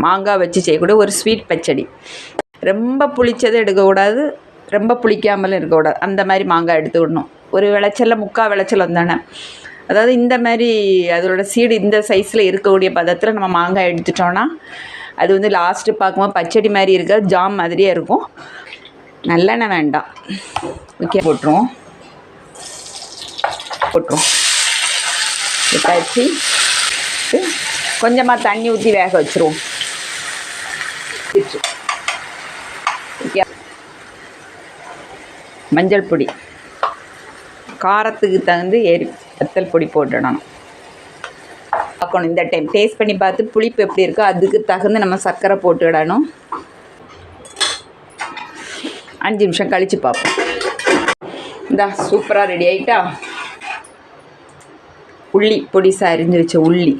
மாங்காய் வச்சு செய்யக்கூடிய ஒரு ஸ்வீட் பச்சடி. ரொம்ப புளிச்சதை எடுக்கக்கூடாது, ரொம்ப புளிக்காமலும் இருக்கக்கூடாது. அந்த மாதிரி மாங்காய் எடுத்துக்கிடணும். ஒரு விளைச்சலில் 3/4 விளைச்சல் வந்தானே, அதாவது இந்த மாதிரி அதோட சீடு இந்த சைஸில் இருக்கக்கூடிய பதத்தில் நம்ம மாங்காய் எடுத்துட்டோன்னா அது வந்து லாஸ்ட்டு பார்க்கும்போது பச்சடி மாதிரி இருக்காது, ஜாம் மாதிரியே இருக்கும். நல்லெண்ணெய் வேண்டாம். ஓகே, போட்டுருவோம். வச்சு கொஞ்சமாக தண்ணி ஊற்றி வேக வச்சுருவோம். மஞ்சள் பொடி, காரத்துக்கு தகுந்து வத்தல் பொடி போட்டுடணும். பார்க்கணும், இந்த டைம் டேஸ்ட் பண்ணி பார்த்து புளிப்பு எப்படி இருக்கோ அதுக்கு தகுந்து நம்ம சர்க்கரை போட்டுவிடணும். 5 நிமிஷம் கழித்து பார்ப்போம். இந்தா சூப்பராக ரெடி ஆகிட்டா. உள்ளி பொடிசாக அரிஞ்சு வச்ச உள்ளி